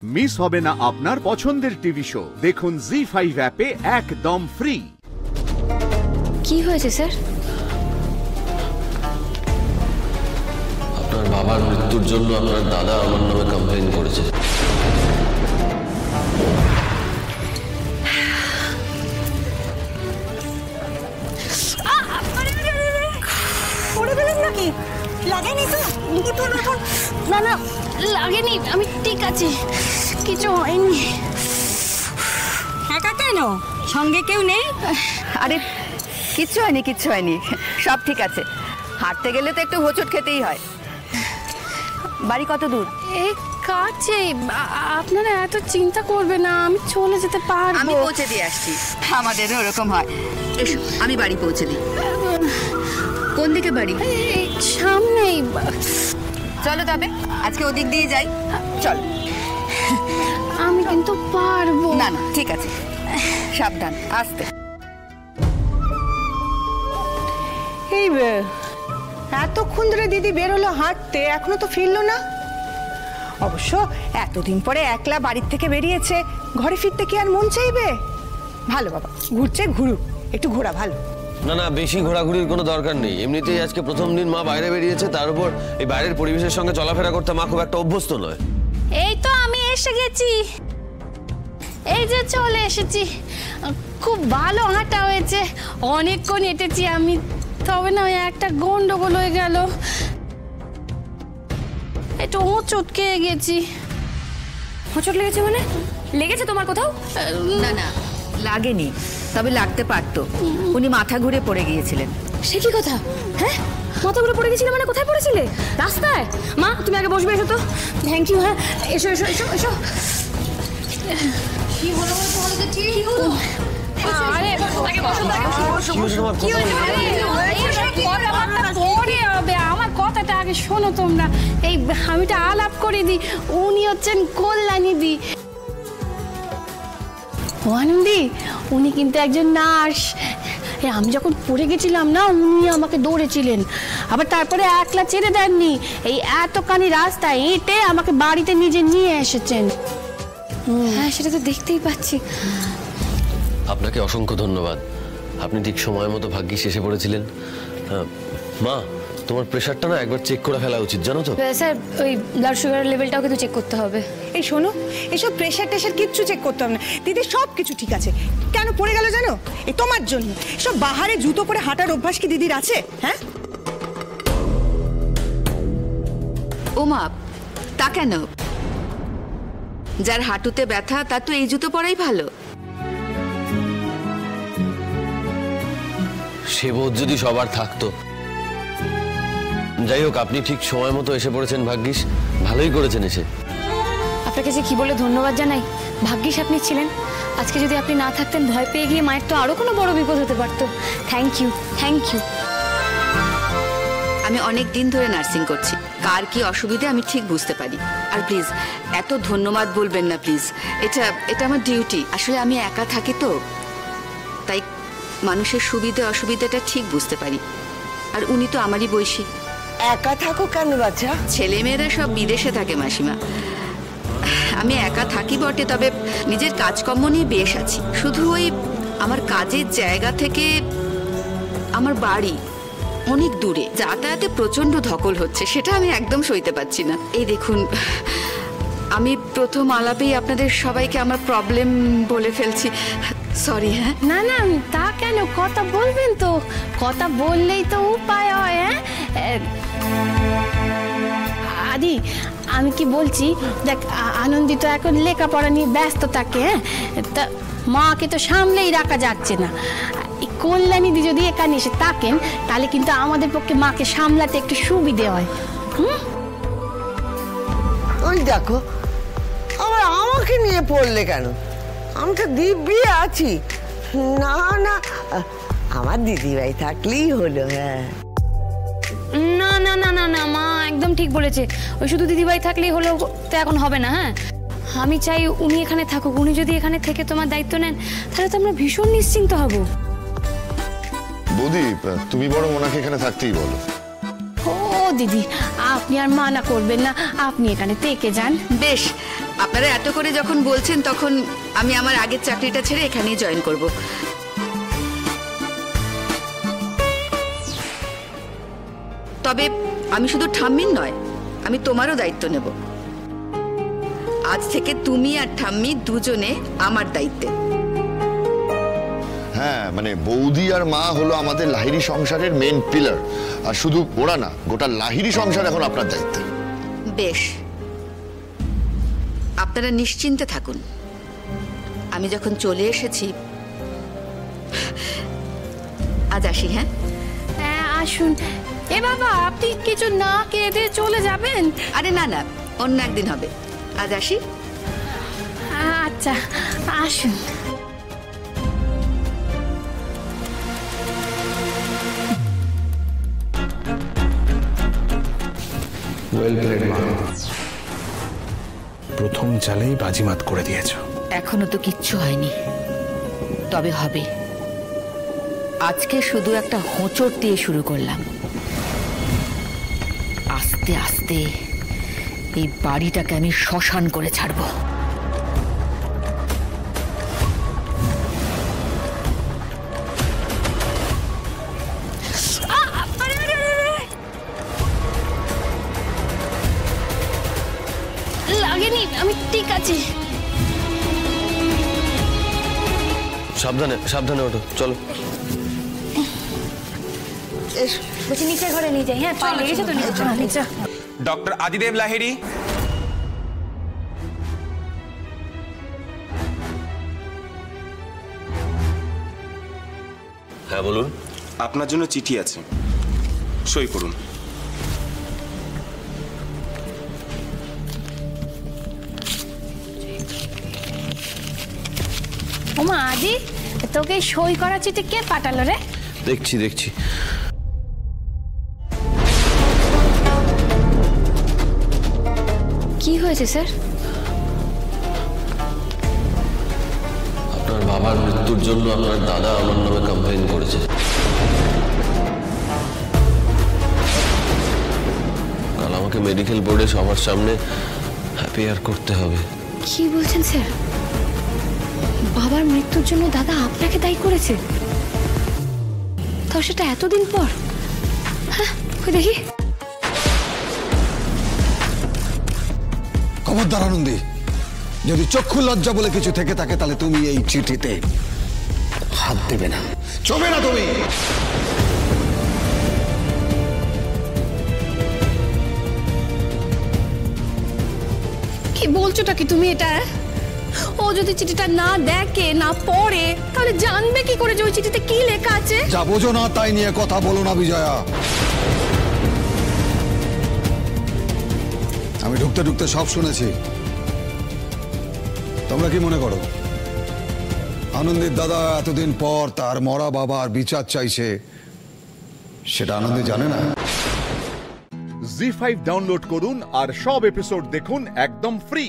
Miss হবে না আপনার পছন্দের টিভি শো। দেখুন জি5 অ্যাপে একদম ফ্রি। কি হয়েছে স্যার? আপনার বাবার মৃত্যুর জন্য আপনার দাদা আমার নামে কমপ্লেইন করেছে। নাকি লাগেনি তো? না না লাগেনি, আমি ঠিক আছি, কিছু হয়নি। একা কেন? সঙ্গে কেউ নেই? আরে কিচ্ছু হয়নি, কিচ্ছু হয়নি, সব ঠিক আছে। হাঁটতে গেলে তো একটু হোঁচট খেতেই হয়। বাড়ি কত দূর? এই কাছে, আপনারা এত চিন্তা করবে না, আমি চলে যেতে পারবো। আমি পৌঁছে দিয়ে আসছি। আমাদেরও ওরকম হয়। এসো আমি বাড়ি পৌঁছে দিই। কোন দিকে বাড়ি? সামনেই। চলো তবে আজকে ওদিক দিয়ে যাই। চল। আমি কিন্তু পারবো। না না ঠিক আছে, সাবধান, আস্তে। এই এতক্ষণ ধরে দিদি বেরোলো হাঁটতে, এখনো তো ফিরলো না। অবশ্য এতদিন পরে একলা বাড়ির থেকে বেরিয়েছে, ঘরে ফিরতে কি আর মন চাইবে? ভালো বাবা, ঘুরছে ঘুরুক, একটু ঘোরা ভালো। না না, বেশি ঘোরাঘুরির কোনো দরকার নেই। এমনিতেই আজকে প্রথম দিন মা বাইরে বেরিয়েছে, তার উপর এই বাইরের পরিবেশের সঙ্গে চলাফেরা করতে মা খুব একটা অভ্যস্ত নয়। এই তো আমি এসে গেছি, এই যে চলে এসেছি। খুব ভালো হাঁটা হয়েছে, অনেকক্ষণ হেঁটেছি আমি। তবে না একটা গন্ডগোল হয়ে গেল, একটু হোঁচট খেয়ে গেছি। হোঁচট লেগেছে মানে? লেগেছে তোমার কোথাও? না না লাগেনি, তবে লাগতে পারতো। উনি মাথা ঘুরে পড়ে গিয়েছিলেন। সে কি কথা? হ্যাঁ, মাথা ঘুরে পড়ে গেছিলে মানে? কোথায় পড়েছিলে? রাস্তায়? মা তুমি আগে বসবে, এসো তো। Thank you. হ্যাঁ এসো এসো এসো এসো। কি হলো বলো তো? ঠিক কি হলো? আরে আগে বসো, কি হয়েছে? আমার কথাটা আগে শোনো তোমরা। এই আমিটা আলাপ করে দিই, উনি হচ্ছেন কল্যাণীদি। আনন্দি, উনি কিন্তু একজন নার্স। আমি যখন পড়ে গেছিলাম না, উনি আমাকে দৌড়েছিলেন, আবার তারপরে একলা ছেড়ে দেননি। এই এতখানি রাস্তায় হেঁটে আমাকে বাড়িতে নিজে নিয়ে এসেছেন। হ্যাঁ সেটা তো দেখতেই পাচ্ছি। আপনাকে অসংখ্য ধন্যবাদ। আপনি ঠিক সময় মতো ভাগ্যিস এসে পড়েছিলেন। মা, তোমার প্রেশারটা না একবার চেক করে ফেলা উচিত, জানো তো? স্যার ওই ব্লাড সুগার লেভেলটাও কিন্তু চেক করতে হবে। এই শোনো, এসব প্রেশার টেশার কিচ্ছু চেক করতে হবে না। দিদি সব কিছু ঠিক আছে। কেন পড়ে গেল জানো? এই তোমার জন্য। সব বাহারে জুতো পরে হাঁটার অভ্যাস কি দিদির আছে? হ্যাঁ ও মা, তা কেন? যার হাঁটুতে ব্যথা তার তো এই জুতো পরাই ভালো। সে বোধ যদি সবার থাকতো। যাই হোক, আপনি ঠিক সময় মতো এসে পড়েছেন, ভাগ্যিস। ভালোই করেছেন এসে। আপনাকে যে কি বলে ধন্যবাদ জানাই। ভাগ্যিস আপনি ছিলেন, আজকে যদি আপনি না থাকতেন ভয় পেয়ে গিয়ে মায়ের তো আরো কোনো বড় বিপদ হতে পারতো। Thank you, thank you. আমি অনেক দিন ধরে নার্সিং করছি, কার কি অসুবিধে আমি ঠিক বুঝতে পারি। আর প্লিজ এত ধন্যবাদ বলবেন না প্লিজ, এটা আমার ডিউটি। আসলে আমি একা থাকি তো, তাই মানুষের সুবিধে অসুবিধাটা ঠিক বুঝতে পারি। আর উনি তো আমারই বয়সী। একা থাকো কেন বাচ্চা? ছেলেমেয়েরা সব বিদেশে থাকে মাসিমা। আমি একা থাকি বটে, তবে নিজের কাজকর্ম নিয়ে বেশ আছি। শুধু ওই আমার কাজের জায়গা থেকে আমার বাড়ি অনেক দূরে, যাতায়াতে প্রচন্ড ধকল হচ্ছে, সেটা আমি একদম সইতে পারছি না। এই দেখুন, আমি প্রথম আলাপেই আপনাদের সবাইকে আমার প্রবলেম বলে ফেলছি, সরি। হ্যাঁ না না, তা কেন? কথা বলবেন তো, কথা বললেই তো উপায় হয়। হ্যাঁ আদি, আমি কি বলছি, দেখ আনন্দিত এখন লেখাপড়া নিয়ে ব্যস্ত থাকে। হ্যাঁ তা মাকে তো সামলেই রাখা যাচ্ছে না। কল্যাণীদি যদি এখানে এসে থাকেন, তাহলে কিন্তু আমাদের পক্ষে মাকে সামলাতে একটু সুবিধে হয়। ওই দেখো, আবার আমাকে নিয়ে পড়লে কেন? আমি তো দিব্যি আছি। না না, আমার দিদিভাই থাকলেই হলো। হ্যাঁ না না না না না, মা একদম ঠিক বলেছে। ওই শুধু দিদিভাই থাকলেই হলো তো এখন হবে না। হ্যাঁ আমি চাই উনি এখানে থাকুক। উনি যদি এখানে থেকে তোমার দায়িত্ব নেন, তাহলে তো আমরা ভীষণ নিশ্চিন্ত হব। বৌদি, তুমি বরং ওনাকে এখানে থাকতেই বলো। ও দিদি, আপনি আর মানা করবেন না, আপনি এখানে থেকে যান। বেশ, আপনারা এত করে যখন বলছেন তখন আমি আমার আগের চাকরিটা ছেড়ে এখানেই জয়েন করব। তবে আমি শুধু ঠাম্মির নয়, আমি তোমারও দায়িত্ব নেব। আজ থেকে তুমি আর ঠাম্মি দুজনে আমার দায়িত্বে। হ্যাঁ, মানে বৌদি আর মা হলো আমাদের লাহিড়ী সংসারের মেন পিলার, আর শুধু ওরা না, গোটা লাহিড়ী সংসার এখন আপনার দায়িত্বে। বেশ, আপনারা নিশ্চিন্তে থাকুন। আমি যখন চলে এসেছি, আজ আসি। হ্যাঁ হ্যাঁ আসুন। এ বাবা, আপনি কিছু না কেঁদে চলে যাবেন? আরে না না, অন্য একদিন হবে। আজ আসি। আচ্ছা আসুন। প্রথম চালেই বাজিমাত করে দিয়েছো। এখনো তো কিচ্ছু হয়নি, তবে হবে। আজকে শুধু একটা হোঁচট দিয়ে শুরু করলাম। আস্তে আস্তে এই বাড়িটাকে আমি শ্মশান করে ছাড়বো। লাগেনি, আমি ঠিক আছি। সাবধানে সাবধানে ওঠো, চলো। বলছি নিচে ঘরে নিয়ে যাই। হ্যাঁ পা লেগেছে তো, নিচে। ডক্টর আদিদেব লাহিড়ী। হ্যাঁ বলুন। আপনার জন্য চিঠি আছে, সই করুন। ওমা আদি, তোকে সই করা চিঠি কে পাঠালো রে? দেখছি দেখছি। কি হয়েছে স্যার? আপনার বাবার মৃত্যুর জন্য আপনার দাদা আমার নামে কমপ্লেইন করেছে। কাল আমাকে মেডিকেল বোর্ডে সবার সামনে হ্যাপিয়ার করতে হবে। কি বলছেন স্যার? বাবার মৃত্যুর জন্য দাদা আপনাকে দায়ী করেছে? তাও সেটা এতদিন পর? হ্যাঁ, দেখি। খবরদার আনন্দী, যদি চক্ষু লজ্জা বলে কিছু থেকে থাকে তাহলে তুমি এই চিঠিতে হাত দেবে না, চবে না তুমি। কি বলছোটা কি তুমি এটা? ও যদি চিঠিটা না দেখে, না পড়ে, তাহলে জানবে কি করে যে ওই চিঠিতে কি লেখা আছে? যা বোঝো না তাই নিয়ে কথা বলো না বিজয়া। আমি ঢুকতে ঢুকতে সব শুনেছি। তোমরা কি মনে করো আনন্দের দাদা এতদিন পর তার মরা বাবার বিচার চাইছে, সেটা আনন্দে জানে না? জি5 ডাউনলোড করুন আর সব এপিসোড দেখুন একদম ফ্রি।